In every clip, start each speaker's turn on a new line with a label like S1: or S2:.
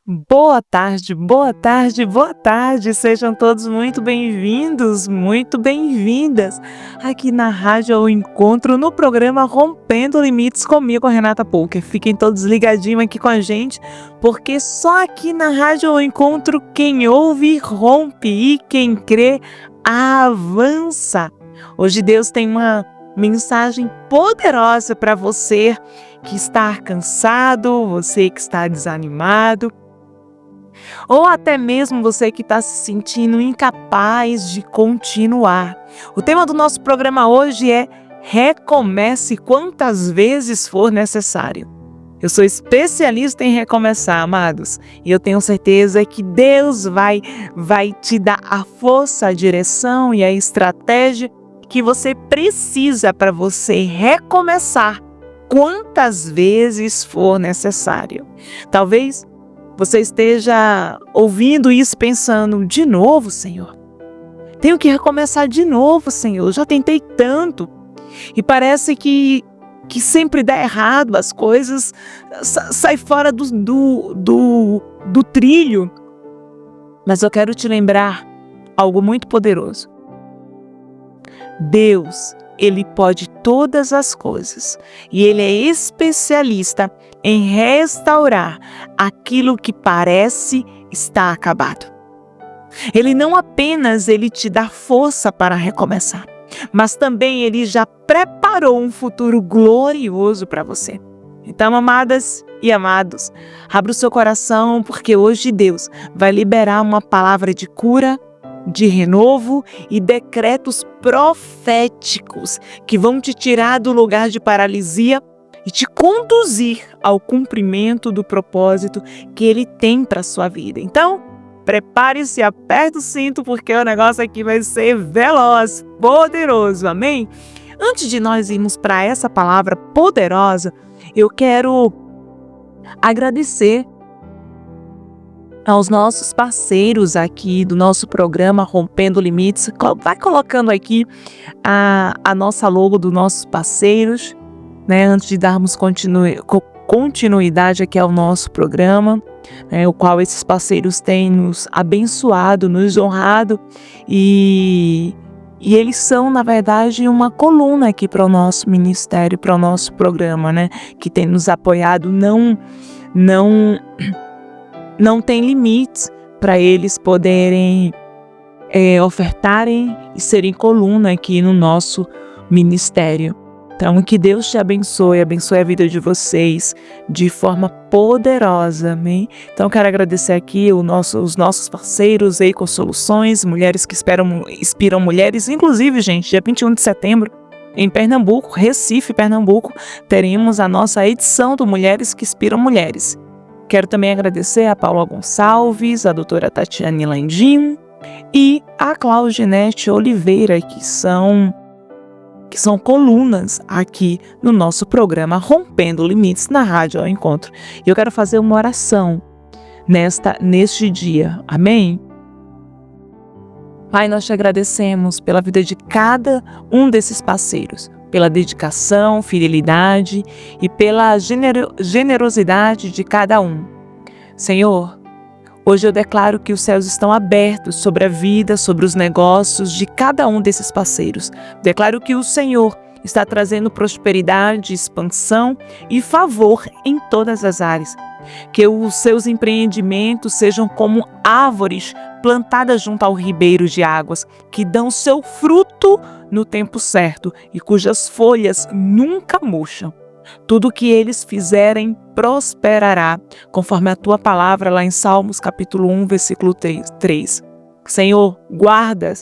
S1: Boa tarde, boa tarde, boa tarde. Sejam todos muito bem-vindos, muito bem-vindas aqui na Rádio ao Encontro, no programa Rompendo Limites comigo, Renata Polker. Fiquem todos ligadinhos aqui com a gente, porque só aqui na Rádio ao Encontro quem ouve rompe e quem crê avança. Hoje Deus tem uma mensagem poderosa para você que está cansado, você que está desanimado, ou até mesmo você que está se sentindo incapaz de continuar. O tema do nosso programa hoje é recomece quantas vezes for necessário. Eu sou especialista em recomeçar, amados, e eu tenho certeza que Deus vai te dar a força, a direção e a estratégia que você precisa para você recomeçar quantas vezes for necessário. Talvez você esteja ouvindo isso pensando, de novo, Senhor? Tenho que recomeçar de novo, Senhor. Já tentei tanto. E parece que sempre dá errado, as coisas saem fora do trilho. Mas eu quero te lembrar algo muito poderoso. Deus, Ele pode todas as coisas e Ele é especialista em restaurar aquilo que parece estar acabado. Ele não apenas te dá força para recomeçar, mas também Ele já preparou um futuro glorioso para você. Então, amadas e amados, abra o seu coração, porque hoje Deus vai liberar uma palavra de cura, de renovo e decretos proféticos que vão te tirar do lugar de paralisia e te conduzir ao cumprimento do propósito que Ele tem para a sua vida. Então, prepare-se, aperte o cinto, porque o negócio aqui vai ser veloz, poderoso, amém? Antes de nós irmos para essa palavra poderosa, eu quero agradecer aos nossos parceiros aqui do nosso programa Rompendo Limites. Vai colocando aqui a nossa logo dos nossos parceiros, né? Antes de darmos continuidade aqui ao nosso programa, né? O qual esses parceiros têm nos abençoado, nos honrado e eles são, na verdade, uma coluna aqui para o nosso ministério, para o nosso programa, né? Que tem nos apoiado. Não tem limites para eles poderem ofertarem e serem coluna aqui no nosso ministério. Então, que Deus te abençoe a vida de vocês de forma poderosa, amém? Então, quero agradecer aqui os nossos parceiros, Eco Soluções, mulheres que inspiram mulheres. Inclusive, gente, dia 21 de setembro, em Pernambuco, Recife, Pernambuco, teremos a nossa edição do Mulheres que Inspiram Mulheres. Quero também agradecer a Paula Gonçalves, a doutora Tatiane Landim e a Claudinete Oliveira, que são colunas aqui no nosso programa Rompendo Limites na Rádio ao Encontro. E eu quero fazer uma oração neste dia, amém? Pai, nós te agradecemos pela vida de cada um desses parceiros, pela dedicação, fidelidade e pela generosidade de cada um. Senhor, hoje eu declaro que os céus estão abertos sobre a vida, sobre os negócios de cada um desses parceiros. Declaro que o Senhor está trazendo prosperidade, expansão e favor em todas as áreas. Que os seus empreendimentos sejam como árvores plantadas junto ao ribeiro de águas, que dão seu fruto no tempo certo e cujas folhas nunca murcham. Tudo que eles fizerem prosperará, conforme a tua palavra lá em Salmos capítulo 1, versículo 3. Senhor, guarda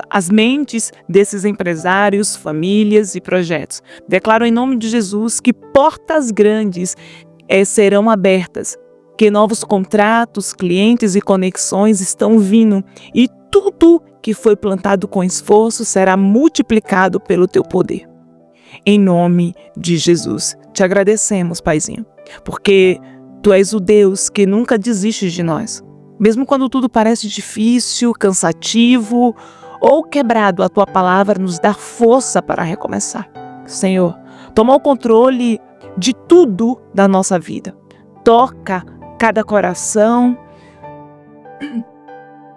S1: as mentes desses empresários, famílias e projetos. Declaro em nome de Jesus que portas grandes serão abertas, que novos contratos, clientes e conexões estão vindo e tudo que foi plantado com esforço será multiplicado pelo teu poder. Em nome de Jesus, te agradecemos, Paizinho, porque tu és o Deus que nunca desiste de nós. Mesmo quando tudo parece difícil, cansativo ou quebrado, a tua palavra nos dá força para recomeçar. Senhor, toma o controle de tudo da nossa vida. Toca cada coração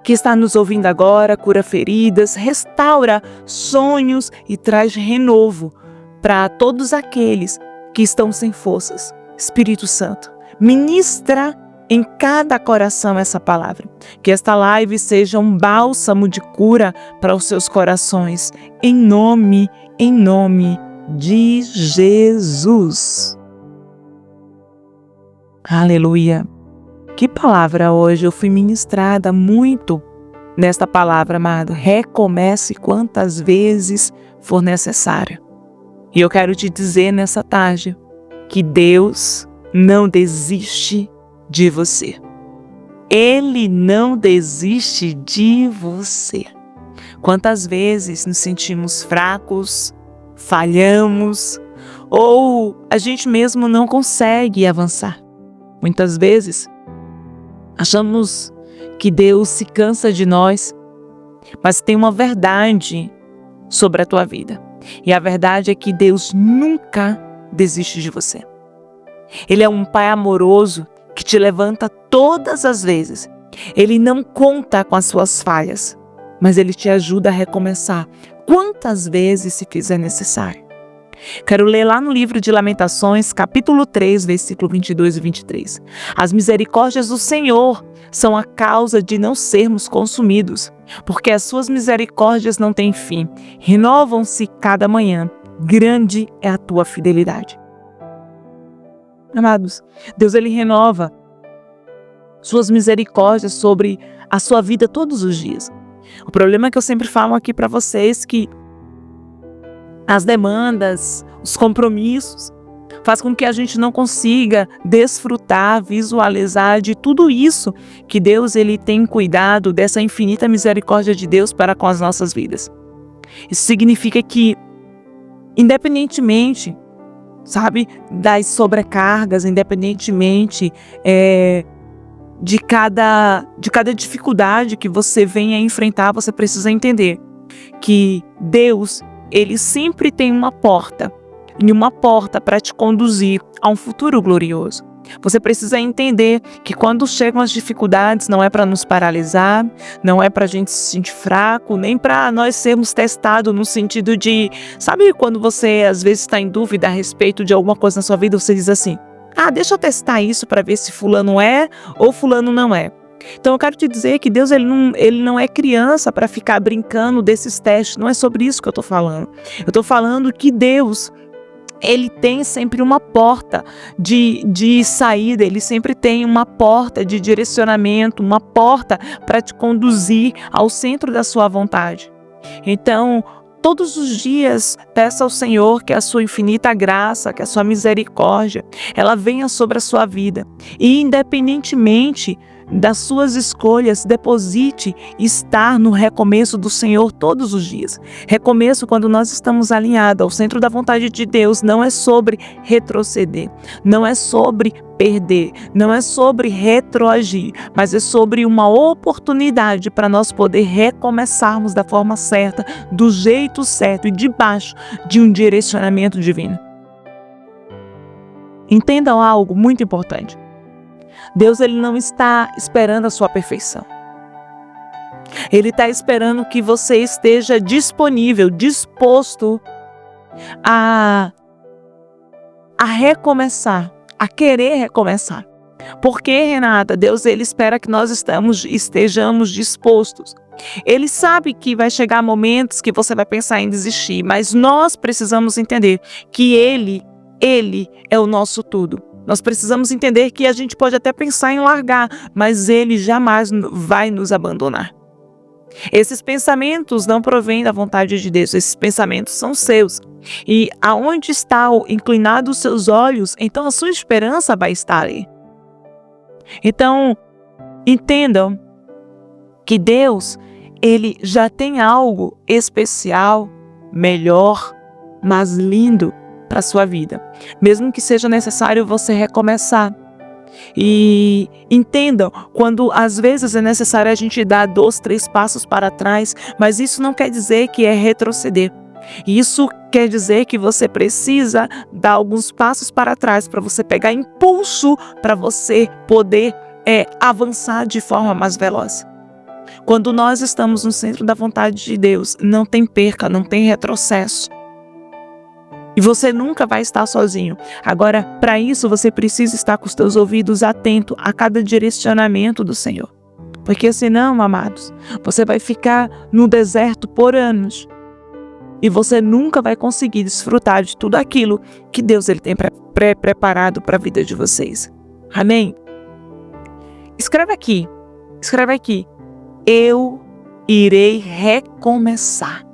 S1: que está nos ouvindo agora, cura feridas, restaura sonhos e traz renovo para todos aqueles que estão sem forças. Espírito Santo, ministra em cada coração essa palavra. Que esta live seja um bálsamo de cura para os seus corações. Em nome de Jesus. Aleluia. Que palavra hoje, eu fui ministrada muito nesta palavra, amado. Recomece quantas vezes for necessário. E eu quero te dizer nessa tarde que Deus não desiste de você. Ele não desiste de você. Quantas vezes nos sentimos fracos, falhamos, ou a gente mesmo não consegue avançar. Muitas vezes achamos que Deus se cansa de nós, mas tem uma verdade sobre a tua vida. E a verdade é que Deus nunca desiste de você. Ele é um Pai amoroso que te levanta todas as vezes. Ele não conta com as suas falhas, mas Ele te ajuda a recomeçar quantas vezes se fizer necessário. Quero ler lá no livro de Lamentações, capítulo 3, versículo 22 e 23. As misericórdias do Senhor são a causa de não sermos consumidos, porque as suas misericórdias não têm fim, renovam-se cada manhã. Grande é a tua fidelidade. Amados, Deus Ele renova suas misericórdias sobre a sua vida todos os dias. O problema é que eu sempre falo aqui para vocês que as demandas, os compromissos, faz com que a gente não consiga desfrutar, visualizar de tudo isso que Deus Ele tem cuidado, dessa infinita misericórdia de Deus para com as nossas vidas. Isso significa que, independentemente, sabe, das sobrecargas, independentemente de cada dificuldade que você venha enfrentar, você precisa entender que Deus, Ele sempre tem uma porta, e uma porta para te conduzir a um futuro glorioso. Você precisa entender que quando chegam as dificuldades, não é para nos paralisar, não é para a gente se sentir fraco, nem para nós sermos testados no sentido de, sabe quando você às vezes está em dúvida a respeito de alguma coisa na sua vida, você diz assim, deixa eu testar isso para ver se fulano é ou fulano não é. Então eu quero te dizer que Deus ele não é criança para ficar brincando desses testes, não é sobre isso que eu estou falando. Eu estou falando que Deus, Ele tem sempre uma porta de saída, Ele sempre tem uma porta de direcionamento, uma porta para te conduzir ao centro da sua vontade. Então, todos os dias, peça ao Senhor que a sua infinita graça, que a sua misericórdia, ela venha sobre a sua vida. E independentemente das suas escolhas, deposite estar no recomeço do Senhor todos os dias. Recomeço quando nós estamos alinhados ao centro da vontade de Deus, não é sobre retroceder, não é sobre perder, não é sobre retroagir, mas é sobre uma oportunidade para nós poder recomeçarmos da forma certa, do jeito certo e debaixo de um direcionamento divino. Entendam algo muito importante. Deus ele não está esperando a sua perfeição. Ele está esperando que você esteja disponível, disposto a recomeçar, a querer recomeçar. Porque, Renata, Deus ele espera que nós estejamos dispostos. Ele sabe que vai chegar momentos que você vai pensar em desistir, mas nós precisamos entender que Ele é o nosso tudo. Nós precisamos entender que a gente pode até pensar em largar, mas Ele jamais vai nos abandonar. Esses pensamentos não provêm da vontade de Deus, esses pensamentos são seus. E aonde está inclinado os seus olhos, então a sua esperança vai estar ali. Então, entendam que Deus, Ele já tem algo especial, melhor, mais lindo para a sua vida. Mesmo que seja necessário você recomeçar. E entendam, quando às vezes é necessário a gente dar 2, 3 passos para trás, mas isso não quer dizer que é retroceder. Isso quer dizer que você precisa dar alguns passos para trás para você pegar impulso para você poder avançar de forma mais veloz. Quando nós estamos no centro da vontade de Deus, não tem perca, não tem retrocesso. E você nunca vai estar sozinho. Agora, para isso, você precisa estar com os teus ouvidos atentos a cada direcionamento do Senhor. Porque senão, amados, você vai ficar no deserto por anos. E você nunca vai conseguir desfrutar de tudo aquilo que Deus ele tem preparado para a vida de vocês. Amém? Escreve aqui. Eu irei recomeçar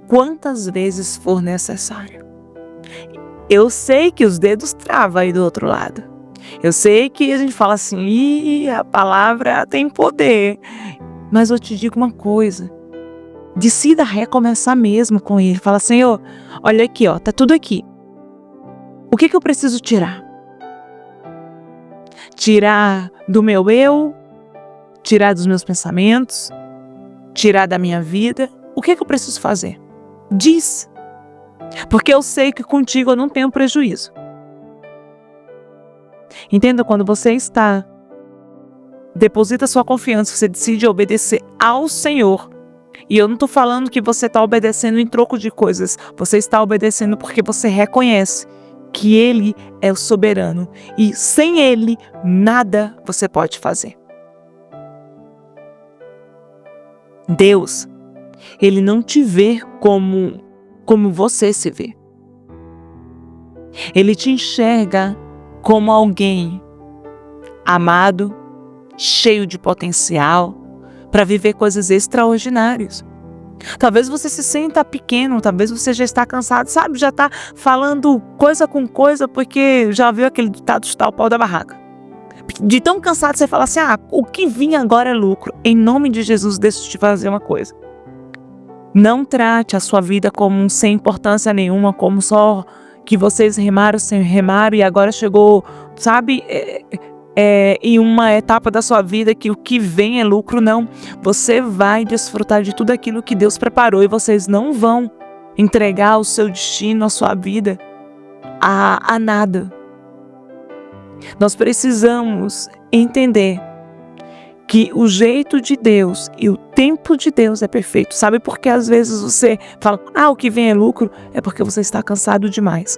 S1: quantas vezes for necessário. Eu sei que os dedos travam aí do outro lado. Eu sei que a gente fala assim, a palavra tem poder. Mas eu te digo uma coisa. Decida recomeçar mesmo com ele. Fala, Senhor, olha aqui, ó, tá tudo aqui. O que eu preciso tirar? Tirar do meu eu? Tirar dos meus pensamentos? Tirar da minha vida? O que eu preciso fazer? Diz. Porque eu sei que contigo eu não tenho prejuízo. Entenda, quando você deposita sua confiança, você decide obedecer ao Senhor. E eu não estou falando que você está obedecendo em troco de coisas. Você está obedecendo porque você reconhece que Ele é o soberano. E sem Ele, nada você pode fazer. Deus, Ele não te vê como você se vê. Ele te enxerga como alguém amado, cheio de potencial, para viver coisas extraordinárias. Talvez você se sinta pequeno, talvez você já está cansado, sabe? Já está falando coisa com coisa porque já viu aquele ditado chutar o pau da barraca. De tão cansado você fala assim, o que vinha agora é lucro. Em nome de Jesus, deixa eu te fazer uma coisa. Não trate a sua vida como sem importância nenhuma, como só que vocês remaram sem remar e agora chegou, sabe, em uma etapa da sua vida que o que vem é lucro. Não, você vai desfrutar de tudo aquilo que Deus preparou e vocês não vão entregar o seu destino, a sua vida a nada. Nós precisamos entender que o jeito de Deus e o tempo de Deus é perfeito. Sabe por que às vezes você fala, o que vem é lucro? É porque você está cansado demais.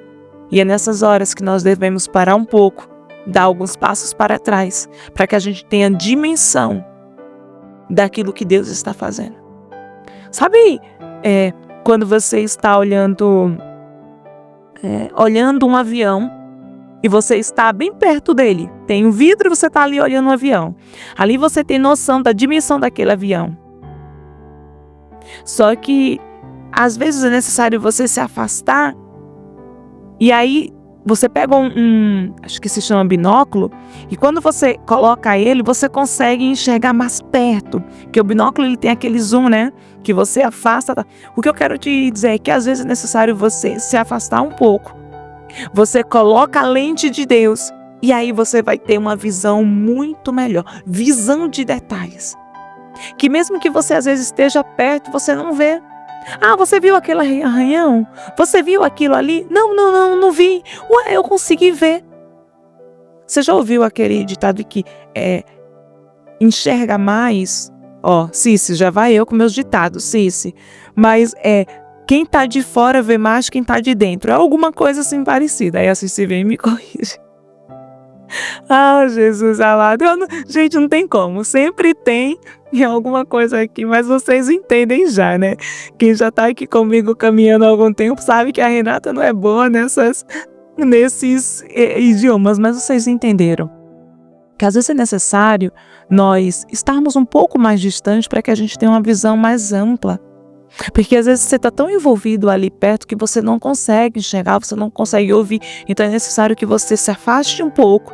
S1: E é nessas horas que nós devemos parar um pouco, dar alguns passos para trás, para que a gente tenha dimensão daquilo que Deus está fazendo. Sabe, quando você está olhando um avião, e você está bem perto dele. Tem um vidro e você está ali olhando o avião. Ali você tem noção da dimensão daquele avião. Só que, às vezes, é necessário você se afastar. E aí, você pega acho que se chama binóculo. E quando você coloca ele, você consegue enxergar mais perto. Porque o binóculo ele tem aquele zoom, né? Que você afasta. O que eu quero te dizer é que, às vezes, é necessário você se afastar um pouco. Você coloca a lente de Deus e aí você vai ter uma visão muito melhor, visão de detalhes, que mesmo que você às vezes esteja perto, você não vê. Você viu aquele arranhão? Você viu aquilo ali? Não vi. Eu consegui ver. Você já ouviu aquele ditado que enxerga mais? Cici, já vai eu com meus ditados, Cici. Mas quem tá de fora vê mais quem tá de dentro. É alguma coisa assim parecida. Aí a Cici vem e me corrige. Jesus amado. Gente, não tem como. Sempre tem alguma coisa aqui, mas vocês entendem já, né? Quem já tá aqui comigo caminhando há algum tempo sabe que a Renata não é boa nesses idiomas, mas vocês entenderam. Que às vezes é necessário nós estarmos um pouco mais distantes para que a gente tenha uma visão mais ampla. Porque às vezes você está tão envolvido ali perto que você não consegue enxergar, você não consegue ouvir. Então é necessário que você se afaste um pouco.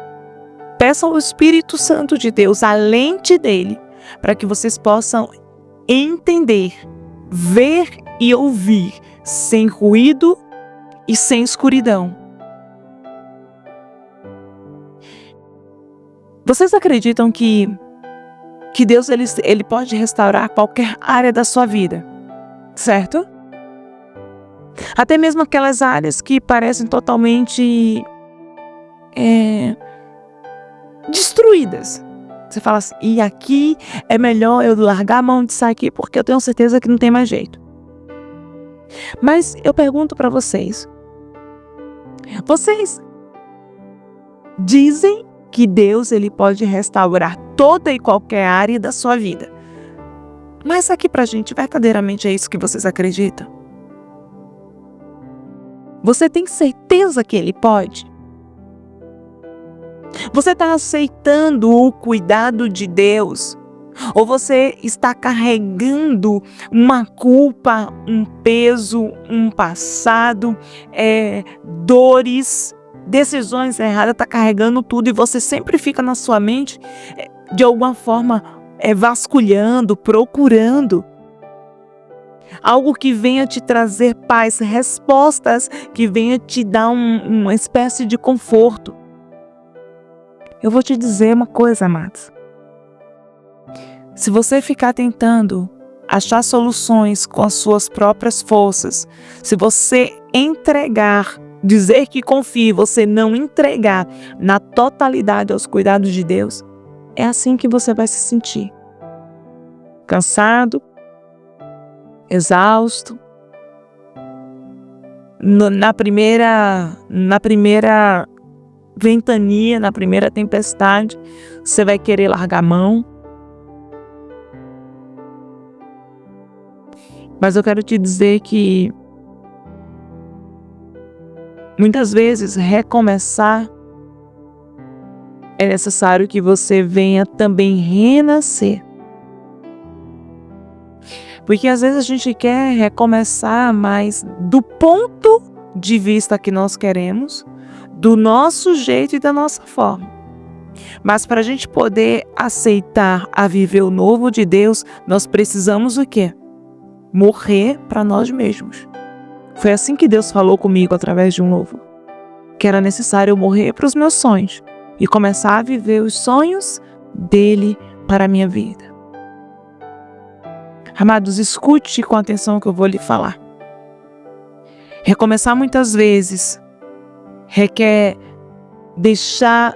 S1: Peça ao Espírito Santo de Deus, a lente dele, para que vocês possam entender, ver e ouvir, sem ruído e sem escuridão. Vocês acreditam que Deus ele pode restaurar qualquer área da sua vida? Certo? Até mesmo aquelas áreas que parecem totalmente destruídas. Você fala assim, e aqui é melhor eu largar a mão disso aqui porque eu tenho certeza que não tem mais jeito. Mas eu pergunto para vocês dizem que Deus ele pode restaurar toda e qualquer área da sua vida. Mas aqui pra gente, verdadeiramente é isso que vocês acreditam? Você tem certeza que Ele pode? Você está aceitando o cuidado de Deus? Ou você está carregando uma culpa, um peso, um passado, dores, decisões erradas, está carregando tudo e você sempre fica na sua mente, de alguma forma, vasculhando, procurando algo que venha te trazer paz, respostas que venha te dar uma espécie de conforto. Eu vou te dizer uma coisa, amados. Se você ficar tentando achar soluções com as suas próprias forças, se você dizer que confia, você não entregar na totalidade aos cuidados de Deus, é assim que você vai se sentir. Cansado, exausto. Na primeira ventania, na primeira tempestade, você vai querer largar a mão. Mas eu quero te dizer que muitas vezes recomeçar é necessário que você venha também renascer. Porque às vezes a gente quer recomeçar, mas do ponto de vista que nós queremos, do nosso jeito e da nossa forma. Mas para a gente poder aceitar a viver o novo de Deus, nós precisamos o quê? Morrer para nós mesmos. Foi assim que Deus falou comigo através de um louvor. Que era necessário eu morrer para os meus sonhos e começar a viver os sonhos dele para a minha vida. Amados, escute com atenção o que eu vou lhe falar. Recomeçar muitas vezes requer deixar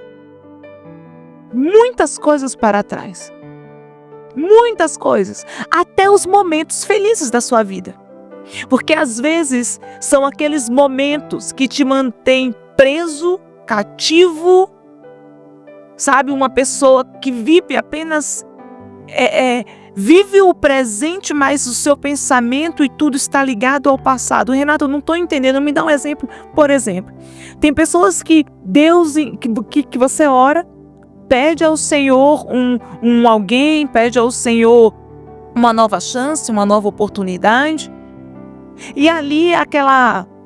S1: muitas coisas para trás. Muitas coisas. Até os momentos felizes da sua vida. Porque às vezes são aqueles momentos que te mantêm preso, cativo. Sabe, uma pessoa que vive apenas... vive o presente, mas o seu pensamento e tudo está ligado ao passado. Renato, eu não estou entendendo. Me dá um exemplo. Por exemplo, tem pessoas que que você ora, pede ao Senhor alguém, pede ao Senhor uma nova chance, uma nova oportunidade. E ali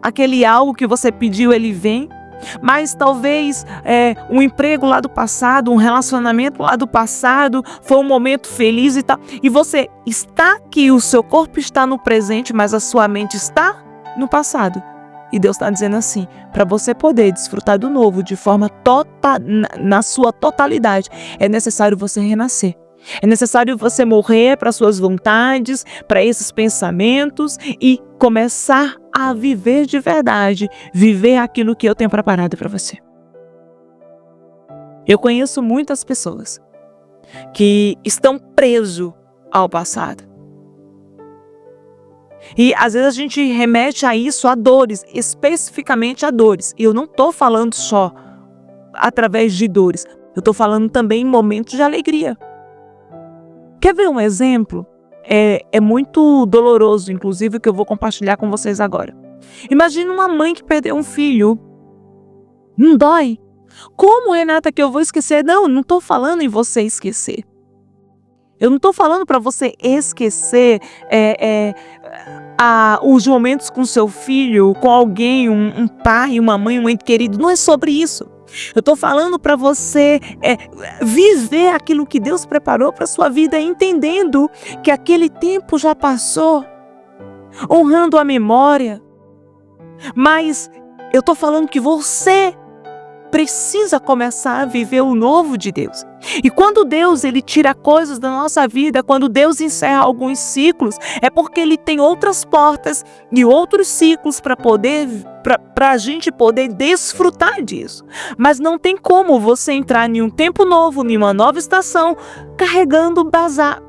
S1: aquele algo que você pediu, ele vem. Mas talvez um emprego lá do passado, um relacionamento lá do passado, foi um momento feliz e tal. E você está aqui, o seu corpo está no presente, mas a sua mente está no passado. E Deus está dizendo assim, para você poder desfrutar do novo de forma na sua totalidade, é necessário você renascer. É necessário você morrer para suas vontades, para esses pensamentos e começar a viver de verdade, viver aquilo que eu tenho preparado para você. Eu conheço muitas pessoas que estão presos ao passado. E às vezes a gente remete a isso, a dores, especificamente a dores. E eu não estou falando só através de dores, eu estou falando também em momentos de alegria. Quer ver um exemplo? É muito doloroso, inclusive, que eu vou compartilhar com vocês agora. Imagina uma mãe que perdeu um filho. Não dói? Como, Renata, que eu vou esquecer? Não estou falando em você esquecer. Eu não estou falando para você esquecer os momentos com seu filho, com alguém, um pai, uma mãe, um ente querido. Não é sobre isso. Eu estou falando para você viver aquilo que Deus preparou para a sua vida, entendendo que aquele tempo já passou, honrando a memória. Mas eu estou falando que você precisa começar a viver o novo de Deus. E quando Deus ele tira coisas da nossa vida, quando Deus encerra alguns ciclos, é porque Ele tem outras portas e outros ciclos para a gente poder desfrutar disso. Mas não tem como você entrar em um tempo novo, em uma nova estação, carregando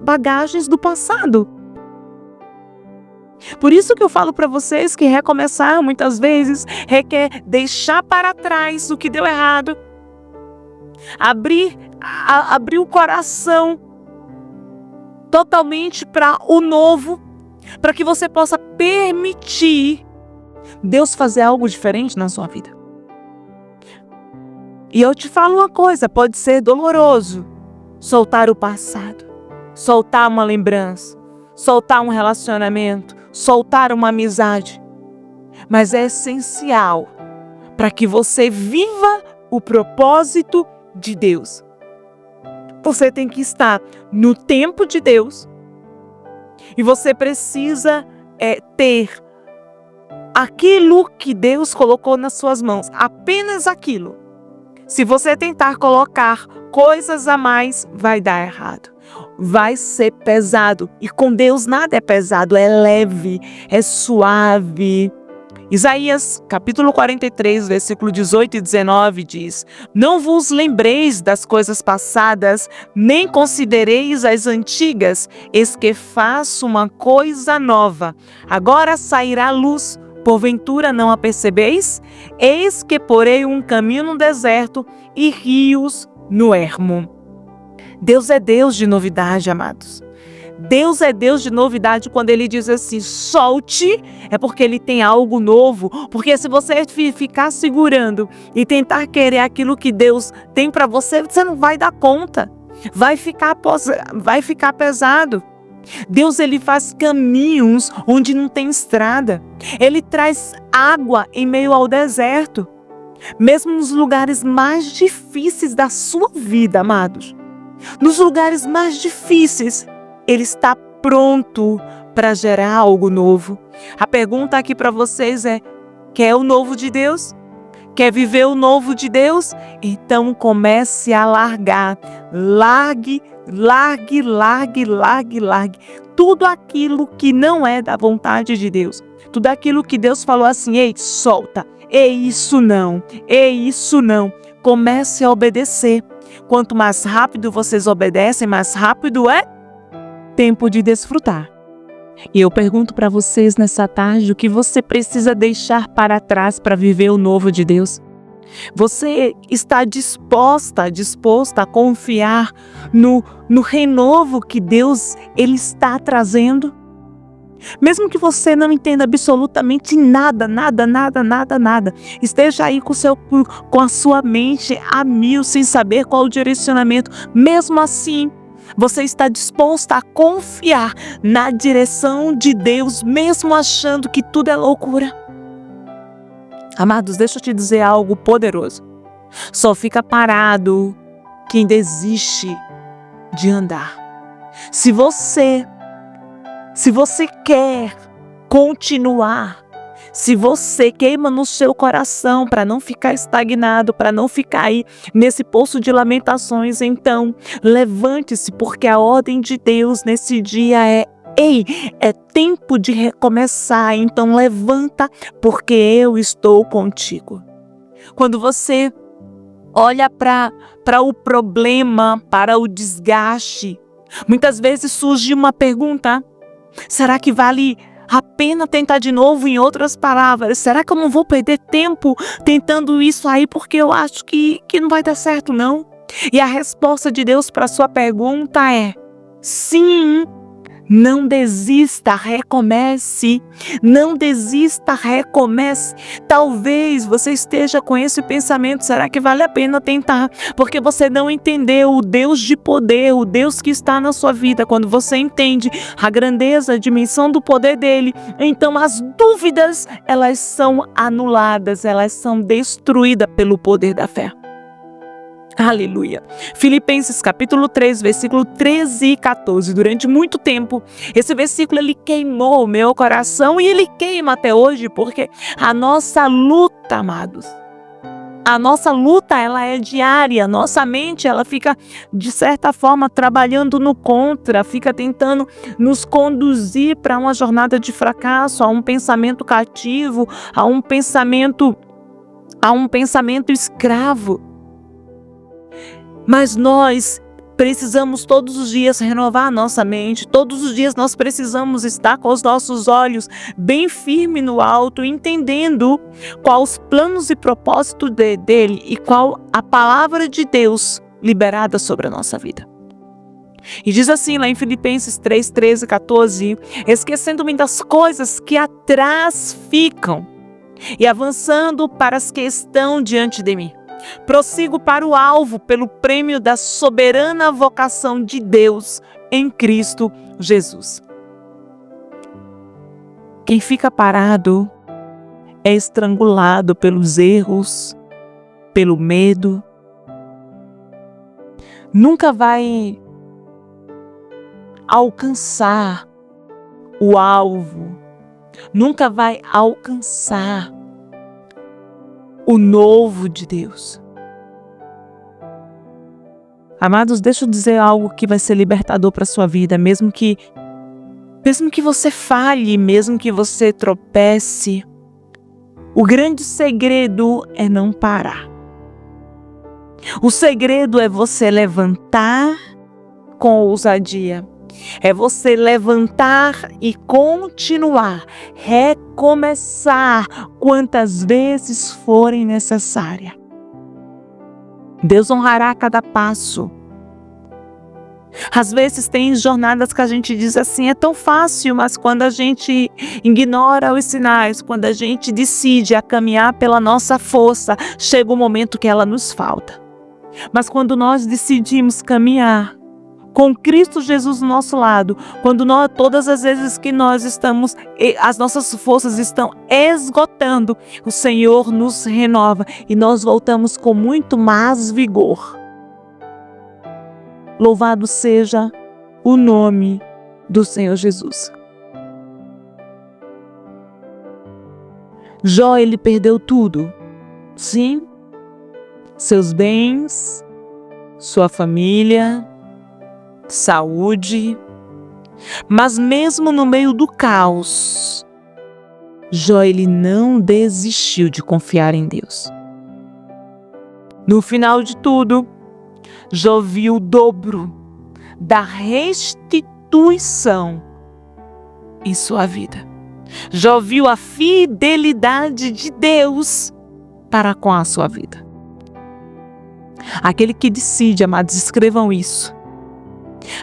S1: bagagens do passado. Por isso que eu falo para vocês que recomeçar muitas vezes requer deixar para trás o que deu errado, abrir o coração totalmente para o novo, para que você possa permitir Deus fazer algo diferente na sua vida. E eu te falo uma coisa, pode ser doloroso soltar o passado, soltar uma lembrança, soltar um relacionamento, soltar uma amizade, mas é essencial para que você viva o propósito de Deus. Você tem que estar no tempo de Deus e você precisa ter aquilo que Deus colocou nas suas mãos, apenas aquilo. Se você tentar colocar coisas a mais, vai dar errado. Vai ser pesado. E com Deus nada é pesado, é leve, é suave. Isaías, capítulo 43, versículo 18 e 19 diz: Não vos lembreis das coisas passadas, nem considereis as antigas, eis que faço uma coisa nova. Agora sairá luz, porventura não a percebeis? Eis que porei um caminho no deserto e rios no ermo. Deus é Deus de novidade, amados. Deus é Deus de novidade. Quando Ele diz assim, solte, é porque Ele tem algo novo. Porque se você ficar segurando e tentar querer aquilo que Deus tem para você, você não vai dar conta. Vai ficar pesado. Deus ele faz caminhos onde não tem estrada. Ele traz água em meio ao deserto. Mesmo nos lugares mais difíceis da sua vida, amados. Nos lugares mais difíceis, Ele está pronto para gerar algo novo. A pergunta aqui para vocês é: quer o novo de Deus? Quer viver o novo de Deus? Então comece a largar. Largue tudo aquilo que não é da vontade de Deus. Tudo aquilo que Deus falou assim, ei, solta. Isso não. Comece a obedecer. Quanto mais rápido vocês obedecem, mais rápido é tempo de desfrutar. E eu pergunto para vocês nessa tarde o que você precisa deixar para trás para viver o novo de Deus. Você está disposto a confiar no renovo que Deus ele está trazendo? Mesmo que você não entenda absolutamente nada, esteja aí com a sua mente a mil, sem saber qual o direcionamento, mesmo assim, você está disposto a confiar na direção de Deus, mesmo achando que tudo é loucura? Amados, deixa eu te dizer algo poderoso. Só fica parado quem desiste de andar. Se você quer continuar, se você queima no seu coração para não ficar estagnado, para não ficar aí nesse poço de lamentações, então levante-se, porque a ordem de Deus nesse dia é: ei, é tempo de recomeçar, então levanta, porque eu estou contigo. Quando você olha para o problema, para o desgaste, muitas vezes surge uma pergunta: será que vale a pena tentar de novo? Em outras palavras, será que eu não vou perder tempo tentando isso aí porque eu acho que não vai dar certo, não? E a resposta de Deus para a sua pergunta é: sim. Não desista, recomece. Não desista, recomece. Talvez você esteja com esse pensamento: será que vale a pena tentar? Porque você não entendeu o Deus de poder, o Deus que está na sua vida. Quando você entende a grandeza, a dimensão do poder dele, então as dúvidas, elas são anuladas, elas são destruídas pelo poder da fé. Aleluia. Filipenses capítulo 3, versículo 13 e 14. Durante muito tempo, esse versículo ele queimou o meu coração e ele queima até hoje, porque a nossa luta, amados, A nossa luta, ela é diária. Nossa mente, ela fica, de certa forma, trabalhando no contra, fica tentando nos conduzir para uma jornada de fracasso, a um pensamento cativo, a um pensamento escravo. Mas nós precisamos todos os dias renovar a nossa mente, todos os dias nós precisamos estar com os nossos olhos bem firmes no alto, entendendo quais os planos e propósitos dele e qual a palavra de Deus liberada sobre a nossa vida. E diz assim lá em Filipenses 3, 13, 14, esquecendo-me das coisas que atrás ficam e avançando para as que estão diante de mim. Prossigo para o alvo pelo prêmio da soberana vocação de Deus em Cristo Jesus. Quem fica parado é estrangulado pelos erros, pelo medo. Nunca vai alcançar o alvo, nunca vai alcançar o novo de Deus. Amados, deixa eu dizer algo que vai ser libertador para a sua vida, mesmo que você falhe, mesmo que você tropece. O grande segredo é não parar. O segredo é você levantar com ousadia. É você levantar e continuar, recomeçar quantas vezes forem necessárias. Deus honrará cada passo. Às vezes tem jornadas que a gente diz assim, é tão fácil, mas quando a gente ignora os sinais, quando a gente decide a caminhar pela nossa força, chega um momento que ela nos falta. Mas quando nós decidimos caminhar com Cristo Jesus do nosso lado, quando todas as vezes que nós estamos, as nossas forças estão esgotando, o Senhor nos renova e nós voltamos com muito mais vigor. Louvado seja o nome do Senhor Jesus. Jó, ele perdeu tudo. Sim, seus bens, sua família, saúde, mas mesmo no meio do caos, Jó, ele não desistiu de confiar em Deus. No final de tudo, Jó viu o dobro da restituição em sua vida. Jó viu a fidelidade de Deus para com a sua vida. Aquele que decide, amados, escrevam isso.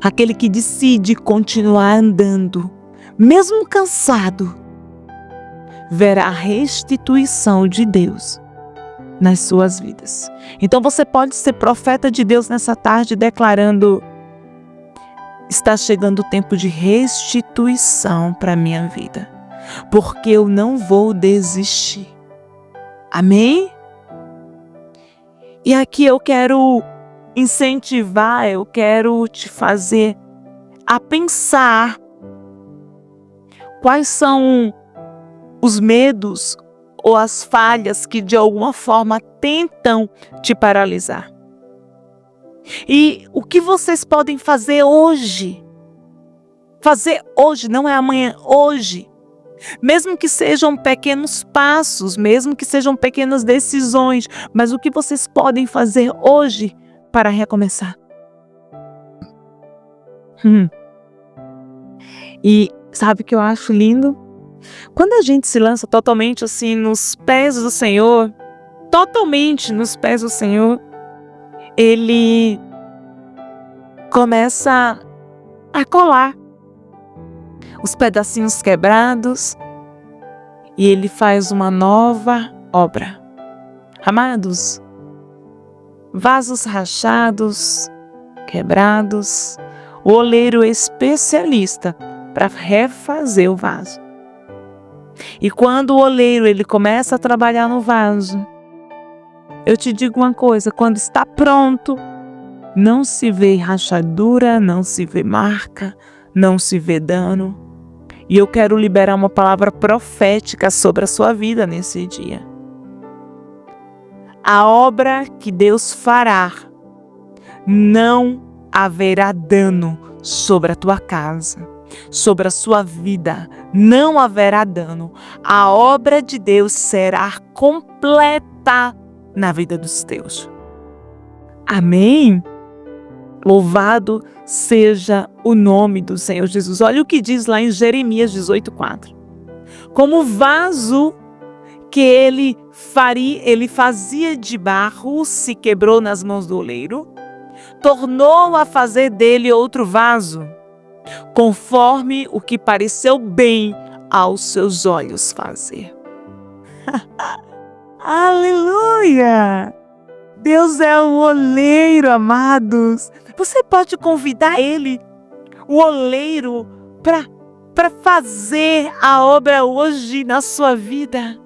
S1: Aquele que decide continuar andando, mesmo cansado, verá a restituição de Deus nas suas vidas. Então você pode ser profeta de Deus nessa tarde declarando: está chegando o tempo de restituição para a minha vida, porque eu não vou desistir. Amém? E aqui eu quero incentivar, eu quero te fazer a pensar quais são os medos ou as falhas que de alguma forma tentam te paralisar. E o que vocês podem fazer hoje? Fazer hoje, não é amanhã, hoje. Mesmo que sejam pequenos passos, mesmo que sejam pequenas decisões, mas o que vocês podem fazer hoje para recomeçar? E sabe o que eu acho lindo? Quando a gente se lança totalmente assim nos pés do Senhor, totalmente nos pés do Senhor, Ele começa a colar os pedacinhos quebrados e Ele faz uma nova obra. Amados, vasos rachados, quebrados, o oleiro especialista para refazer o vaso. E quando o oleiro ele começa a trabalhar no vaso, eu te digo uma coisa, quando está pronto, não se vê rachadura, não se vê marca, não se vê dano. E eu quero liberar uma palavra profética sobre a sua vida nesse dia. a obra que Deus fará, não haverá dano sobre a tua casa, sobre a sua vida, não haverá dano. A obra de Deus será completa na vida dos teus. Amém? Louvado seja o nome do Senhor Jesus. Olha o que diz lá em Jeremias 18:4. Como vaso que ele fazia de barro se quebrou nas mãos do oleiro, tornou a fazer dele outro vaso, conforme o que pareceu bem aos seus olhos fazer. Aleluia! Deus é o oleiro, amados. Você pode convidar Ele, o oleiro, para fazer a obra hoje na sua vida.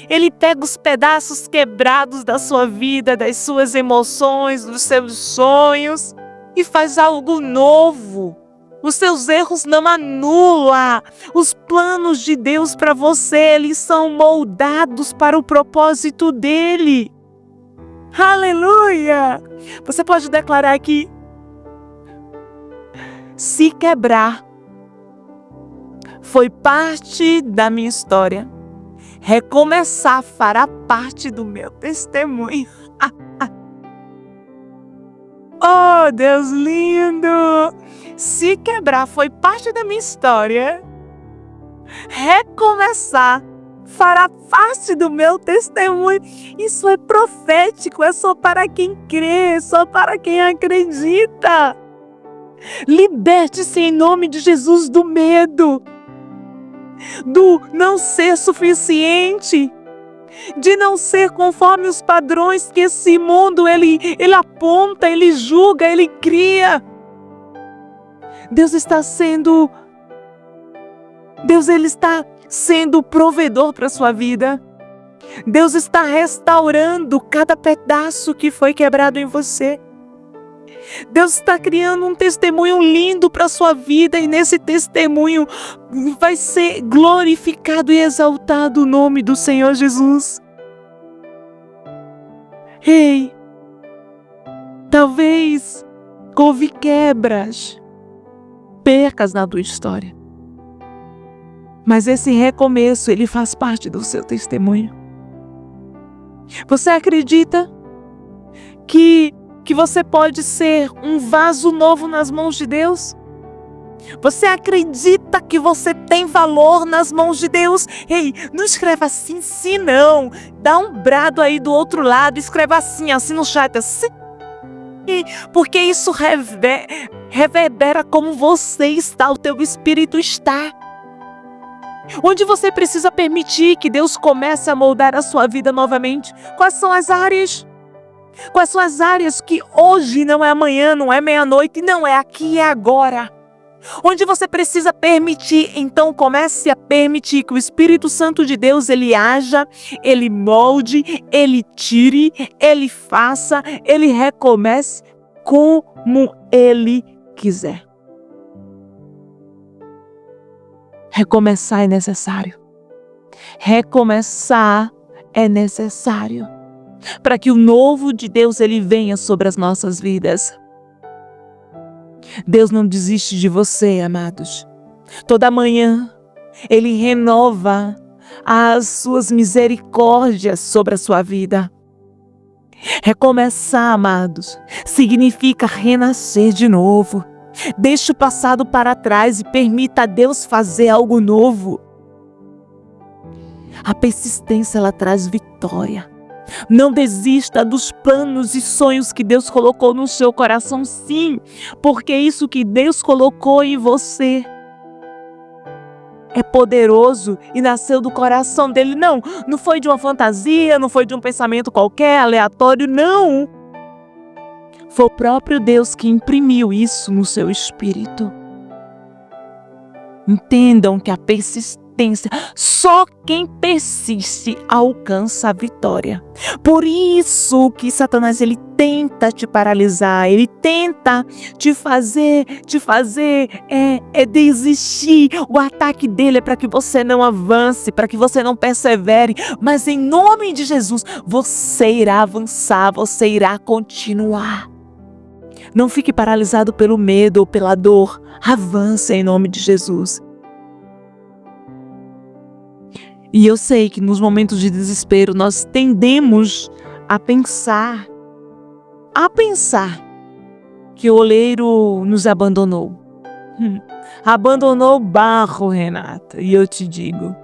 S1: Ele pega os pedaços quebrados da sua vida, das suas emoções, dos seus sonhos e faz algo novo. Os seus erros não anulam. Os planos de Deus para você, eles são moldados para o propósito dele. Aleluia! Você pode declarar aqui: se quebrar foi parte da minha história, recomeçar fará parte do meu testemunho. Oh, Deus lindo! Se quebrar foi parte da minha história, recomeçar fará parte do meu testemunho. Isso é profético, é só para quem crê, é só para quem acredita. Liberte-se em nome de Jesus do medo, do não ser suficiente, de não ser conforme os padrões que esse mundo ele aponta, ele julga, ele cria. Deus está sendo provedor para a sua vida. Deus está restaurando cada pedaço que foi quebrado em você. Deus está criando um testemunho lindo para a sua vida, e nesse testemunho vai ser glorificado e exaltado o nome do Senhor Jesus. Ei, talvez houve quebras, percas na tua história, mas esse recomeço, ele faz parte do seu testemunho. Você acredita que você pode ser um vaso novo nas mãos de Deus? Você acredita que você tem valor nas mãos de Deus? Ei, não escreva assim, sim, não. Dá um brado aí do outro lado, escreva assim no chat, assim. Porque isso reverbera como você está, o teu espírito está. Onde você precisa permitir que Deus comece a moldar a sua vida novamente? Quais são as áreas? Quais são as áreas que hoje não é amanhã, não é meia-noite, não é aqui, é agora? Onde você precisa permitir, então comece a permitir que o Espírito Santo de Deus, ele haja, ele molde, ele tire, ele faça, ele recomece como ele quiser. Recomeçar é necessário. Recomeçar é necessário para que o novo de Deus ele venha sobre as nossas vidas. Deus não desiste de você, amados. Toda manhã ele renova as suas misericórdias sobre a sua vida. Recomeçar, amados, significa renascer de novo. Deixe o passado para trás e permita a Deus fazer algo novo. A persistência, ela traz vitória. Não desista dos planos e sonhos que Deus colocou no seu coração, sim, porque isso que Deus colocou em você é poderoso e nasceu do coração dele. Não foi de uma fantasia, não foi de um pensamento qualquer, aleatório, não. Foi o próprio Deus que imprimiu isso no seu espírito. Entendam que a persistência persistência. Só quem persiste alcança a vitória. Por isso que Satanás, ele tenta te paralisar, ele tenta te fazer desistir. O ataque dele é para que você não avance, para que você não persevere, mas em nome de Jesus, você irá avançar, você irá continuar. Não fique paralisado pelo medo ou pela dor. Avance em nome de Jesus. E eu sei que nos momentos de desespero nós tendemos a pensar que o oleiro nos abandonou. Abandonou o barro, Renata. E eu te digo,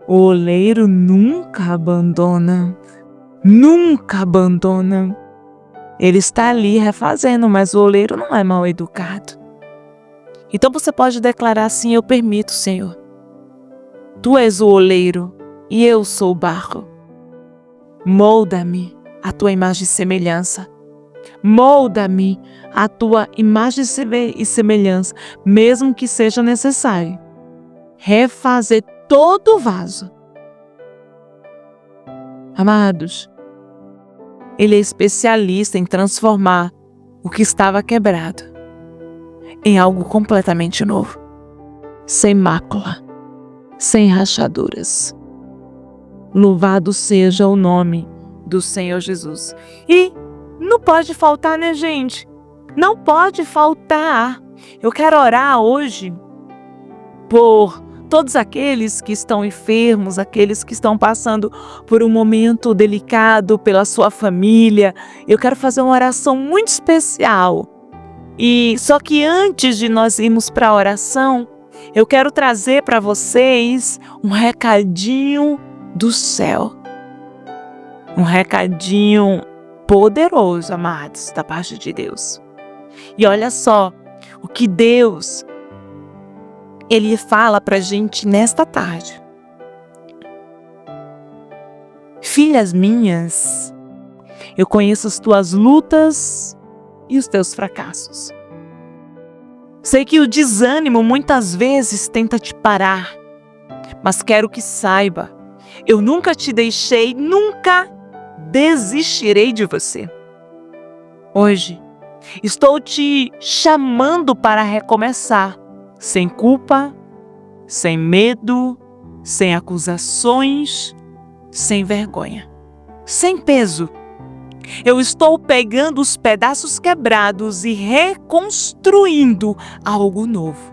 S1: o oleiro nunca abandona. Nunca abandona. Ele está ali refazendo, mas o oleiro não é mal educado. Então você pode declarar assim: eu permito, Senhor. Tu és o oleiro e eu sou o barro. Molda-me a tua imagem e semelhança. Molda-me a tua imagem e semelhança, mesmo que seja necessário refazer todo o vaso. Amados, Ele é especialista em transformar o que estava quebrado em algo completamente novo, sem mácula, sem rachaduras. Louvado seja o nome do Senhor Jesus. E não pode faltar, né, gente? Não pode faltar. Eu quero orar hoje por todos aqueles que estão enfermos, aqueles que estão passando por um momento delicado pela sua família. Eu quero fazer uma oração muito especial. E só que antes de nós irmos para a oração, eu quero trazer para vocês um recadinho do céu. Um recadinho poderoso, amados, da parte de Deus. E olha só o que Deus Ele fala pra gente nesta tarde. Filhas minhas, eu conheço as tuas lutas e os teus fracassos. Sei que o desânimo muitas vezes tenta te parar, mas quero que saiba, eu nunca te deixei, nunca desistirei de você. Hoje, estou te chamando para recomeçar, sem culpa, sem medo, sem acusações, sem vergonha, sem peso. Eu estou pegando os pedaços quebrados e reconstruindo algo novo.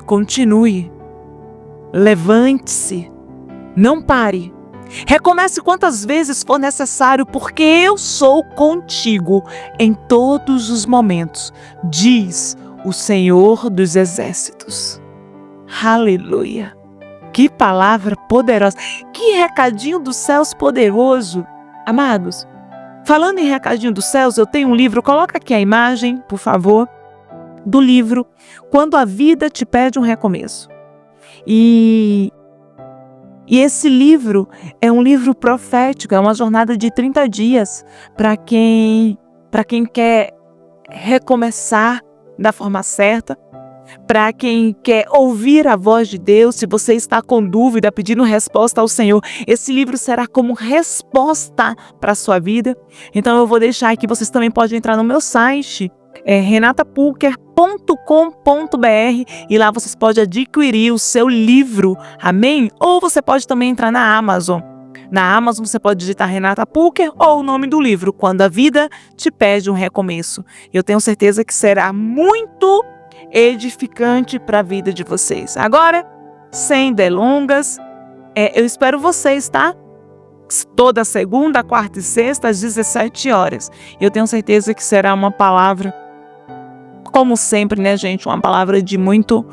S1: Continue, levante-se, não pare. Recomece quantas vezes for necessário, porque eu sou contigo em todos os momentos, diz o Senhor dos Exércitos. Aleluia! Que palavra poderosa! Que recadinho dos céus poderoso! Amados, falando em recadinho dos céus, eu tenho um livro, coloca aqui a imagem, por favor, do livro Quando a Vida Te Pede um Recomeço. E esse livro é um livro profético, é uma jornada de 30 dias para quem quer recomeçar da forma certa, para quem quer ouvir a voz de Deus. Se você está com dúvida, pedindo resposta ao Senhor, esse livro será como resposta para a sua vida. Então eu vou deixar aqui, vocês também podem entrar no meu site, renatapulker.com.br, e lá vocês podem adquirir o seu livro, amém? Ou você pode também entrar na Amazon. Na Amazon você pode digitar Renata Pulker ou o nome do livro, Quando a Vida Te Pede um Recomeço. Eu tenho certeza que será muito edificante para a vida de vocês. Agora, sem delongas, eu espero vocês, tá? Toda segunda, quarta e sexta, às 17 horas. Eu tenho certeza que será uma palavra, como sempre, né, gente? Uma palavra de muita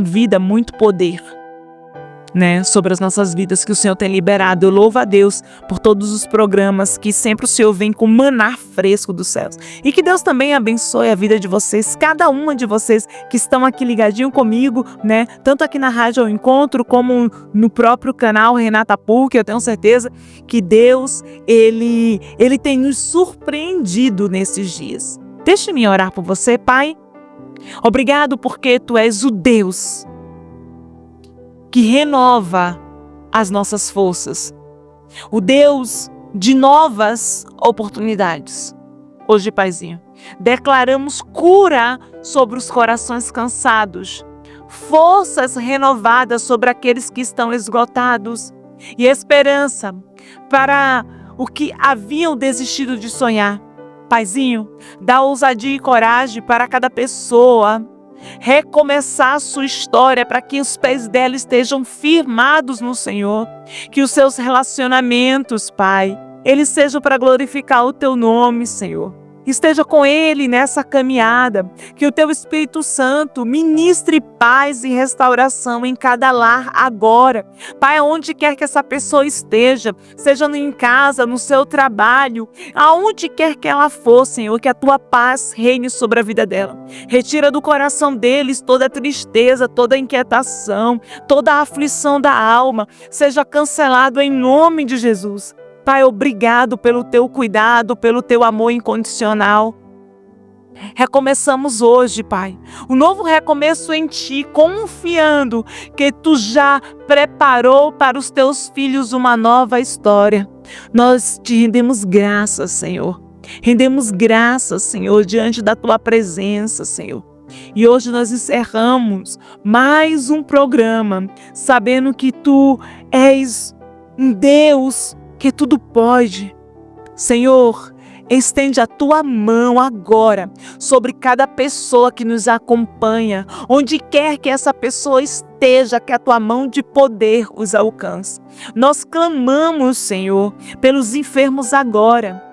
S1: vida, muito poder, né, sobre as nossas vidas que o Senhor tem liberado. Eu louvo a Deus por todos os programas que sempre o Senhor vem com maná fresco dos céus. E que Deus também abençoe a vida de vocês, cada uma de vocês que estão aqui ligadinho comigo, né, tanto aqui na Rádio ao Encontro como no próprio canal Renata Pulker. Eu tenho certeza que Deus, Ele tem nos surpreendido nesses dias. Deixe-me orar por você, Pai. Obrigado porque Tu és o Deus que renova as nossas forças, o Deus de novas oportunidades. Hoje, Paizinho, declaramos cura sobre os corações cansados, forças renovadas sobre aqueles que estão esgotados e esperança para o que haviam desistido de sonhar. Paizinho, dá ousadia e coragem para cada pessoa recomeçar a sua história, para que os pés dela estejam firmados no Senhor, que os seus relacionamentos, Pai, eles sejam para glorificar o Teu nome, Senhor. Esteja com ele nessa caminhada, que o Teu Espírito Santo ministre paz e restauração em cada lar agora. Pai, onde quer que essa pessoa esteja, seja em casa, no seu trabalho, aonde quer que ela for, Senhor, que a Tua paz reine sobre a vida dela. Retira do coração deles toda tristeza, toda inquietação, toda aflição da alma, seja cancelado em nome de Jesus. Pai, obrigado pelo Teu cuidado, pelo Teu amor incondicional. Recomeçamos hoje, Pai, um novo recomeço em Ti, confiando que Tu já preparou para os Teus filhos uma nova história. Nós Te rendemos graças, Senhor. Rendemos graças, Senhor, diante da Tua presença, Senhor. E hoje nós encerramos mais um programa, sabendo que Tu és um Deus que tudo pode. Senhor, estende a Tua mão agora sobre cada pessoa que nos acompanha, onde quer que essa pessoa esteja, que a Tua mão de poder os alcance. Nós clamamos, Senhor, pelos enfermos agora,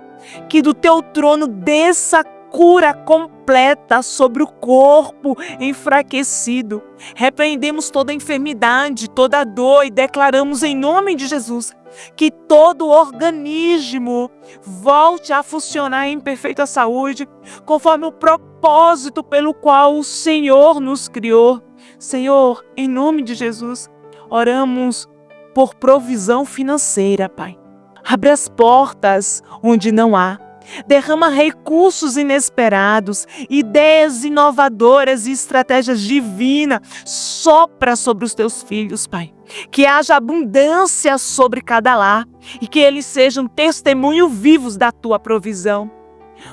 S1: que do Teu trono desça cura completa sobre o corpo enfraquecido. Repreendemos toda enfermidade, toda dor e declaramos em nome de Jesus que todo organismo volte a funcionar em perfeita saúde, conforme o propósito pelo qual o Senhor nos criou. Senhor, em nome de Jesus, oramos por provisão financeira, Pai. Abre as portas onde não há. Derrama recursos inesperados, ideias inovadoras e estratégias divinas. Sopra sobre os Teus filhos, Pai. Que haja abundância sobre cada lar e que eles sejam testemunho vivos da Tua provisão.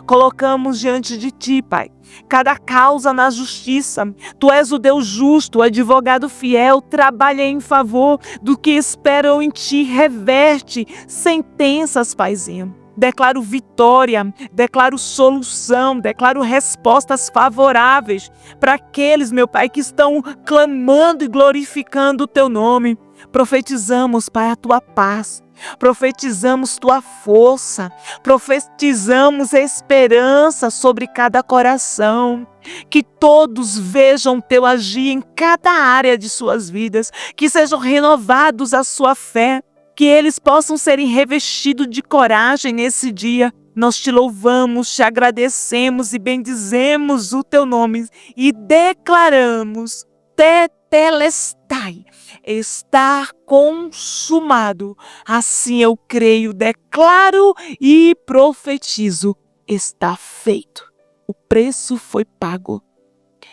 S1: Colocamos diante de Ti, Pai, cada causa na justiça. Tu és o Deus justo, o advogado fiel, trabalha em favor do que esperam em Ti, reverte sentenças, Paizinho. Declaro vitória, declaro solução, declaro respostas favoráveis para aqueles, meu Pai, que estão clamando e glorificando o Teu nome. Profetizamos, Pai, a Tua paz, profetizamos Tua força, profetizamos esperança sobre cada coração. Que todos vejam Teu agir em cada área de suas vidas, que sejam renovados a sua fé, que eles possam serem revestidos de coragem nesse dia. Nós Te louvamos, Te agradecemos e bendizemos o Teu nome e declaramos tetelestai, está consumado. Assim eu creio, declaro e profetizo, está feito. O preço foi pago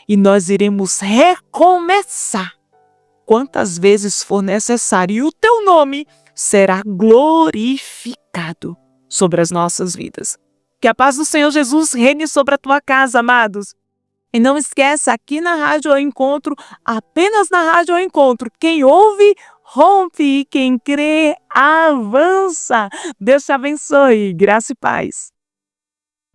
S1: e nós iremos recomeçar quantas vezes for necessário e o Teu nome será glorificado sobre as nossas vidas. Que a paz do Senhor Jesus reine sobre a tua casa, amados. E não esqueça, aqui na Rádio ao Encontro, apenas na Rádio ao Encontro, quem ouve, rompe, e quem crê, avança. Deus te abençoe. Graça e paz.